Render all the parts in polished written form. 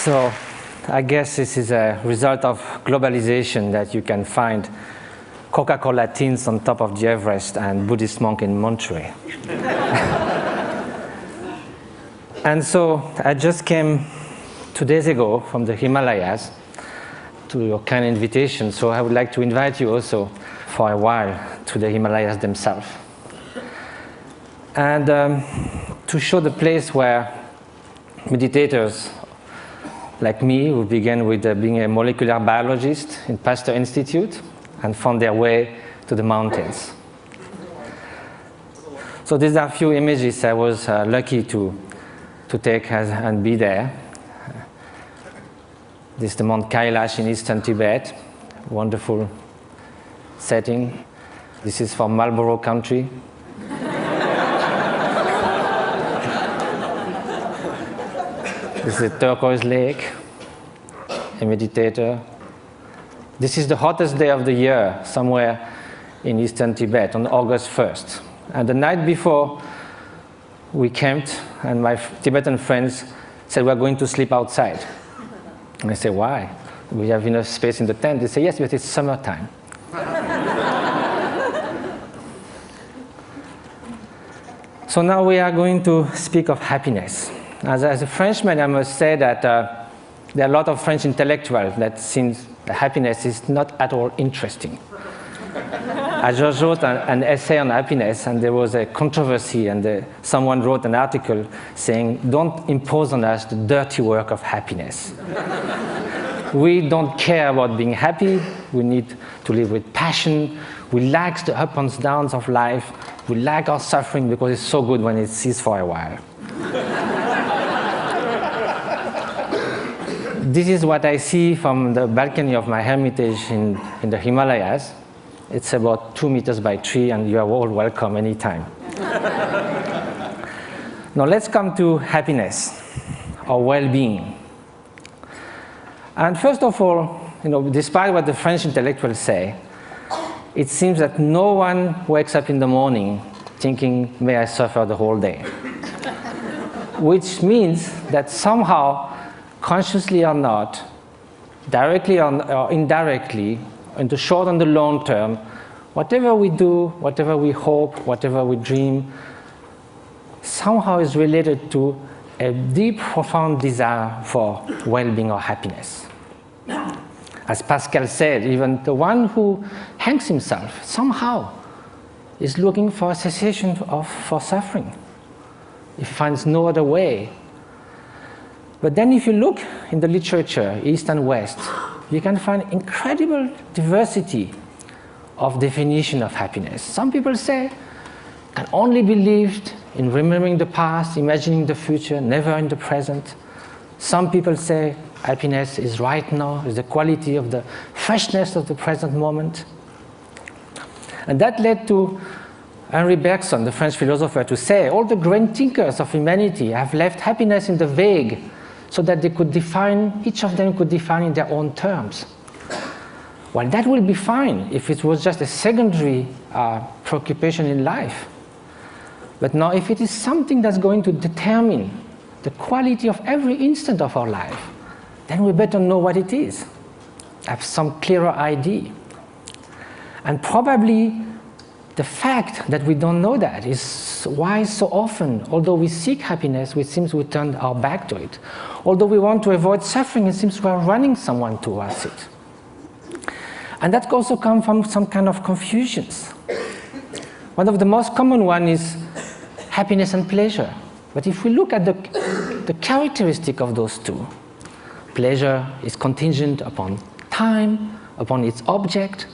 So I guess this is a result of globalization that you can find Coca-Cola tins on top of the Everest and Buddhist monk in Monterey. And so I just came 2 days ago from the Himalayas to your kind invitation, so I would like to invite you also for a while to the Himalayas themselves. And to show the place where meditators like me, who began with being a molecular biologist in Pasteur Institute and found their way to the mountains. So these are a few images I was lucky to take and be there. This is the Mount Kailash in eastern Tibet, wonderful setting. This is from Marlborough country. This is a turquoise lake, a meditator. This is the hottest day of the year, somewhere in eastern Tibet, on August 1st. And the night before, we camped, and my Tibetan friends said, we're going to sleep outside. And I said, why? We have enough space in the tent. They say, yes, but it's summertime. So now we are going to speak of happiness. As a Frenchman, I must say that there are a lot of French intellectuals that seems that happiness is not at all interesting. I just wrote an essay on happiness, and there was a controversy, and someone wrote an article saying, don't impose on us the dirty work of happiness. We don't care about being happy. We need to live with passion. We like the ups and downs of life. We like our suffering because it's so good when it ceases for a while. This is what I see from the balcony of my hermitage in the Himalayas. It's about 2 meters by 3, and you are all welcome anytime. Now let's come to happiness, or well-being. And first of all, despite what the French intellectuals say, it seems that no one wakes up in the morning thinking, may I suffer the whole day. Which means that somehow, consciously or not, directly or indirectly, in the short and the long term, whatever we do, whatever we hope, whatever we dream, somehow is related to a deep, profound desire for well-being or happiness. As Pascal said, even the one who hangs himself somehow is looking for a cessation for suffering. He finds no other way. But then if you look in the literature, East and West, you can find incredible diversity of definition of happiness. Some people say it can only be lived in remembering the past, imagining the future, never in the present. Some people say happiness is right now, is the quality of the freshness of the present moment. And that led to Henri Bergson, the French philosopher, to say all the great thinkers of humanity have left happiness in the vague, so that they could define, each of them could define in their own terms. Well, that will be fine if it was just a secondary preoccupation in life. But now, if it is something that's going to determine the quality of every instant of our life, then we better know what it is, have some clearer idea. And probably the fact that we don't know that is why so often, although we seek happiness, it seems we turn our back to it. Although we want to avoid suffering, it seems we are running someone towards it. And that also comes from some kind of confusions. One of the most common ones is happiness and pleasure. But if we look at the characteristic of those two, pleasure is contingent upon time, upon its object,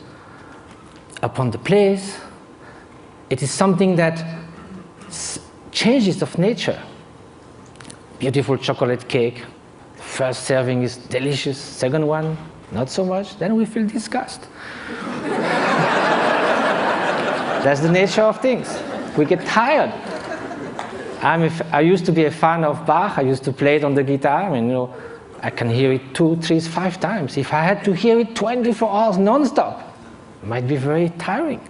upon the place. It is something that changes of nature. Beautiful chocolate cake, first serving is delicious, second one, not so much, then we feel disgust. That's the nature of things. We get tired. I used to be a fan of Bach. I used to play it on the guitar, and I can hear it 2, 3, 5 times. If I had to hear it 24 hours non-stop, it might be very tiring.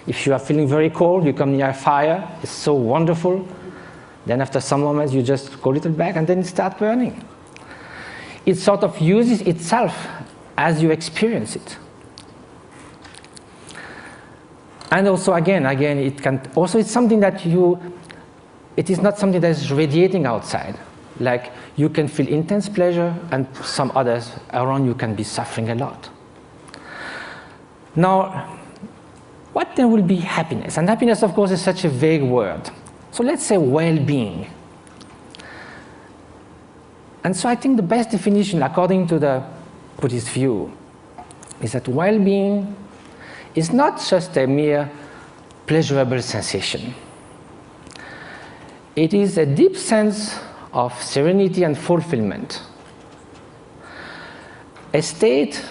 If you are feeling very cold, you come near a fire, it's so wonderful. Then after some moments, you just go a little back and then it starts burning. it sort of uses itself as you experience it. And also, again, it can also, it's something that it is not something that is radiating outside. Like, you can feel intense pleasure, and some others around you can be suffering a lot. Now, what then will be happiness? And happiness, of course, is such a vague word. So let's say well-being. And so I think the best definition, according to the Buddhist view, is that well-being is not just a mere pleasurable sensation. It is a deep sense of serenity and fulfillment, a state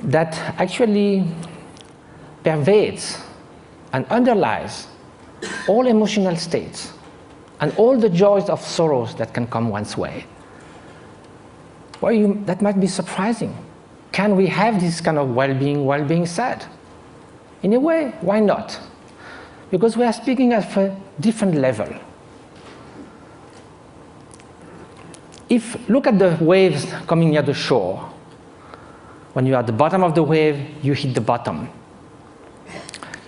that actually pervades and underlies all emotional states and all the joys of sorrows that can come one's way. Well, that might be surprising. Can we have this kind of well-being while being sad? In a way, why not? Because we are speaking at a different level. Look at the waves coming near the shore. When you're at the bottom of the wave, you hit the bottom.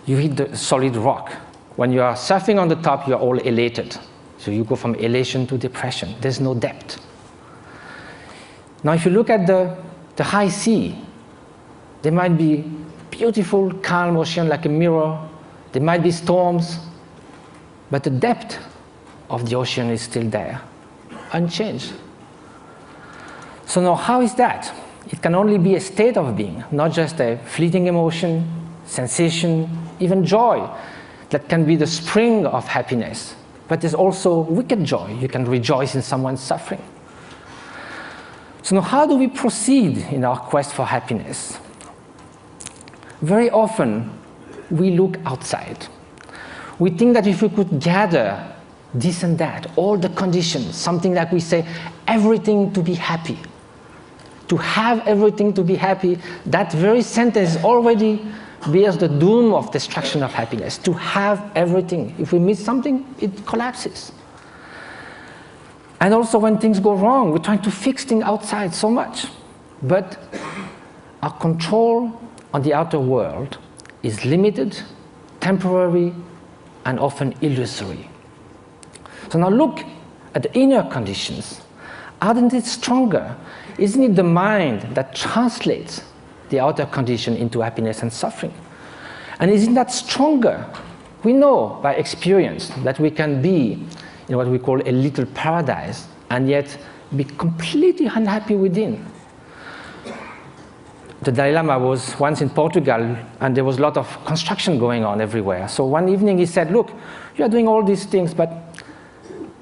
You hit the solid rock. When you are surfing on the top, you're all elated. So you go from elation to depression. There's no depth. Now, if you look at the high sea, there might be beautiful, calm ocean like a mirror. There might be storms, but the depth of the ocean is still there, unchanged. So now, how is that? It can only be a state of being, not just a fleeting emotion, sensation, even joy that can be the spring of happiness. But there's also wicked joy. You can rejoice in someone's suffering. So now, how do we proceed in our quest for happiness? Very often, we look outside. We think that if we could gather this and that, all the conditions, something like we say, everything to be happy, to have everything to be happy, that very sentence already bears the doom of destruction of happiness. To have everything. If we miss something, it collapses. And also when things go wrong, we're trying to fix things outside so much. But our control on the outer world is limited, temporary, and often illusory. So now look at the inner conditions. Aren't it stronger? Isn't it the mind that translates the outer condition into happiness and suffering? And isn't that stronger? We know by experience that we can be in what we call a little paradise and yet be completely unhappy within. The Dalai Lama was once in Portugal and there was a lot of construction going on everywhere. So one evening he said, look, you are doing all these things, but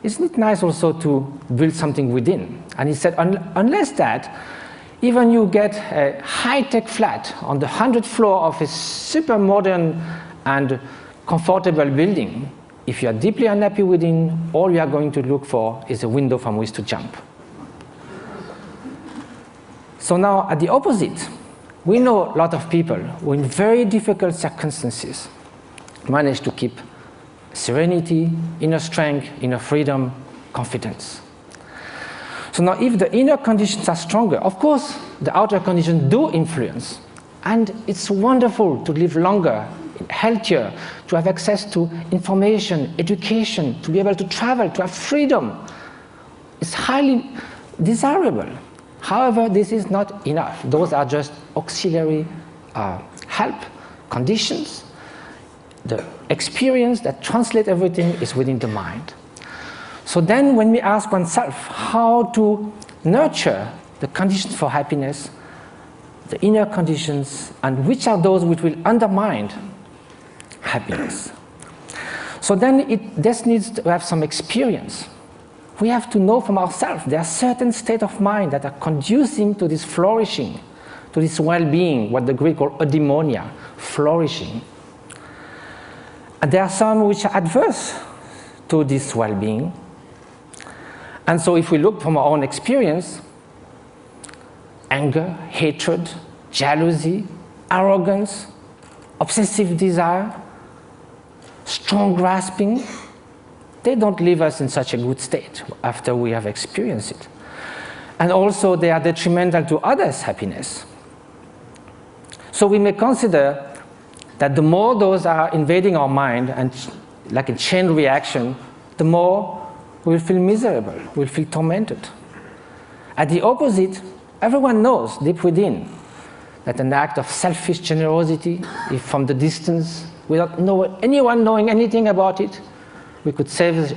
isn't it nice also to build something within? And he said, unless that, even you get a high-tech flat on the 100th floor of a super modern and comfortable building, if you are deeply unhappy within, all you are going to look for is a window from which to jump. So now, at the opposite, we know a lot of people who in very difficult circumstances manage to keep serenity, inner strength, inner freedom, confidence. So now if the inner conditions are stronger, of course the outer conditions do influence. And it's wonderful to live longer, healthier, to have access to information, education, to be able to travel, to have freedom. It's highly desirable. However, this is not enough. Those are just auxiliary help, conditions. The experience that translates everything is within the mind. So then when we ask oneself how to nurture the conditions for happiness, the inner conditions, and which are those which will undermine happiness. So then this needs to have some experience. We have to know from ourselves there are certain states of mind that are conducing to this flourishing, to this well-being, what the Greek call eudaimonia, flourishing. And there are some which are adverse to this well-being. And so if we look from our own experience, anger, hatred, jealousy, arrogance, obsessive desire, strong grasping, they don't leave us in such a good state after we have experienced it. and also they are detrimental to others' happiness. So we may consider that the more those are invading our mind, and like a chain reaction, the more we'll feel miserable, we'll feel tormented. At the opposite, everyone knows deep within that an act of selfish generosity, if from the distance, without anyone knowing anything about it, we could save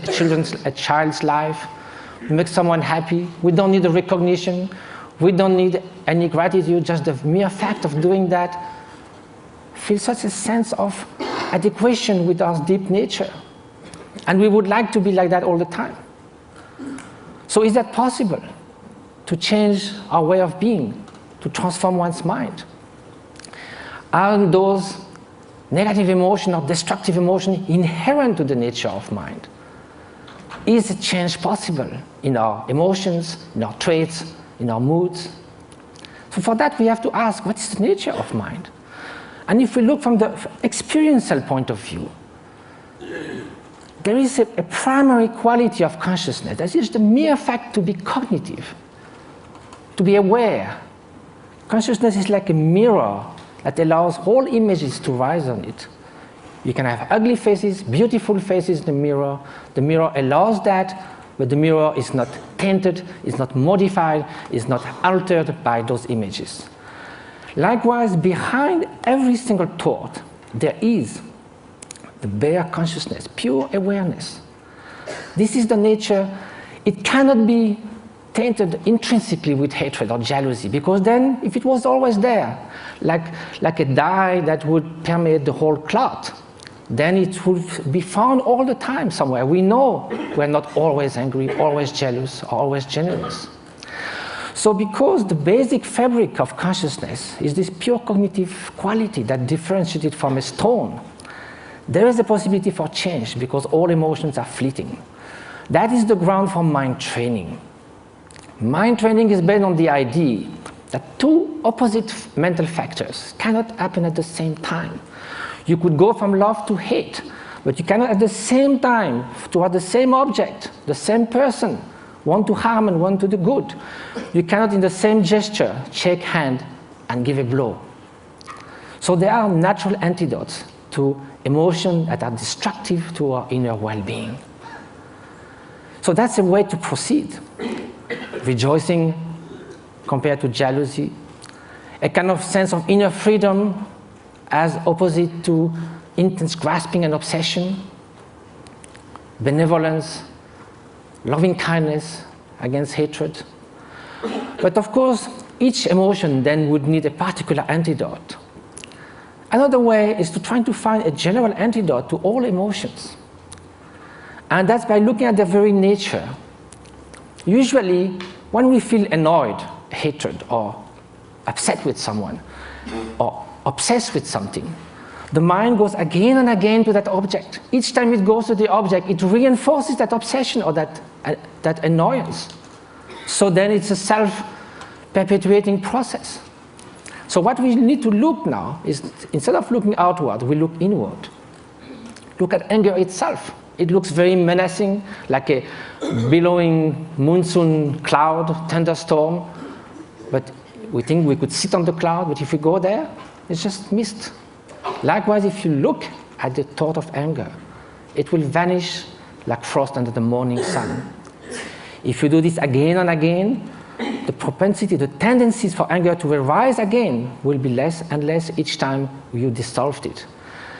a child's life, make someone happy. We don't need a recognition. We don't need any gratitude. Just the mere fact of doing that feels such a sense of adequation with our deep nature. And we would like to be like that all the time. So is that possible? To change our way of being, to transform one's mind? Are those negative emotions or destructive emotions inherent to the nature of mind? Is a change possible in our emotions, in our traits, in our moods? So for that we have to ask, what is the nature of mind? And if we look from the experiential point of view, there is a primary quality of consciousness. That is the mere fact to be cognitive, to be aware. Consciousness is like a mirror that allows all images to rise on it. You can have ugly faces, beautiful faces in the mirror. The mirror allows that, but the mirror is not tainted, is not modified, is not altered by those images. Likewise, behind every single thought, there is the bare consciousness, pure awareness. This is the nature. It cannot be tainted intrinsically with hatred or jealousy, because then, if it was always there, like a dye that would permeate the whole cloth, then it would be found all the time somewhere. We know we're not always angry, always jealous, or always generous. So because the basic fabric of consciousness is this pure cognitive quality that differentiates it from a stone, there is a possibility for change, because all emotions are fleeting. That is the ground for mind training. Mind training is based on the idea that two opposite mental factors cannot happen at the same time. You could go from love to hate, but you cannot at the same time, toward the same object, the same person, one to harm and one to the good. You cannot in the same gesture shake hand and give a blow. So there are natural antidotes to emotions that are destructive to our inner well-being. So that's a way to proceed. Rejoicing compared to jealousy, a kind of sense of inner freedom as opposite to intense grasping and obsession, benevolence, loving kindness against hatred. But of course, each emotion then would need a particular antidote. Another way is to try to find a general antidote to all emotions. And that's by looking at their very nature. Usually, when we feel annoyed, hatred, or upset with someone, or obsessed with something, the mind goes again and again to that object. Each time it goes to the object, it reinforces that obsession or that annoyance. So then it's a self-perpetuating process. So what we need to look now is, instead of looking outward, we look inward. Look at anger itself. It looks very menacing, like a billowing monsoon cloud, thunderstorm. But we think we could sit on the cloud, but if we go there, it's just mist. Likewise, if you look at the thought of anger, it will vanish like frost under the morning sun. If you do this again and again, the propensity, the tendencies for anger to arise again will be less and less each time you dissolved it.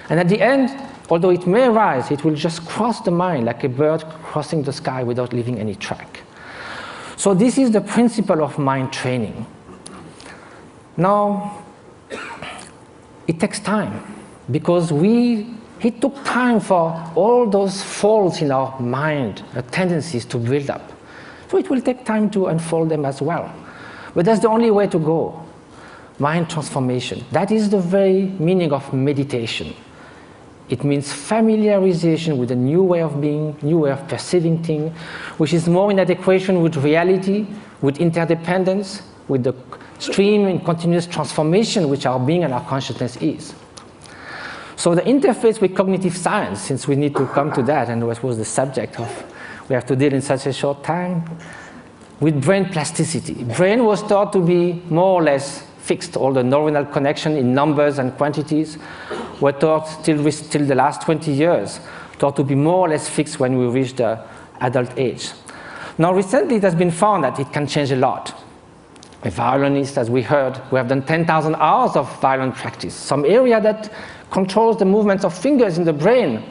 And at the end, although it may arise, it will just cross the mind like a bird crossing the sky without leaving any track. So this is the principle of mind training. Now, it takes time, because it took time for all those faults in our mind, tendencies to build up. So it will take time to unfold them as well. But that's the only way to go. Mind transformation. That is the very meaning of meditation. It means familiarization with a new way of being, new way of perceiving things, which is more in adequation with reality, with interdependence, with the stream and continuous transformation which our being and our consciousness is. So the interface with cognitive science, since we need to come to that, and what was the subject of we have to deal in such a short time, with brain plasticity. Brain was thought to be more or less fixed. All the neuronal connection in numbers and quantities were thought, till the last 20 years, thought to be more or less fixed when we reach the adult age. Now recently it has been found that it can change a lot. A violinist, as we heard, we have done 10,000 hours of violin practice. Some area that controls the movements of fingers in the brain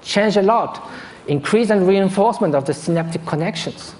change a lot. Increase and reinforcement of the synaptic connections.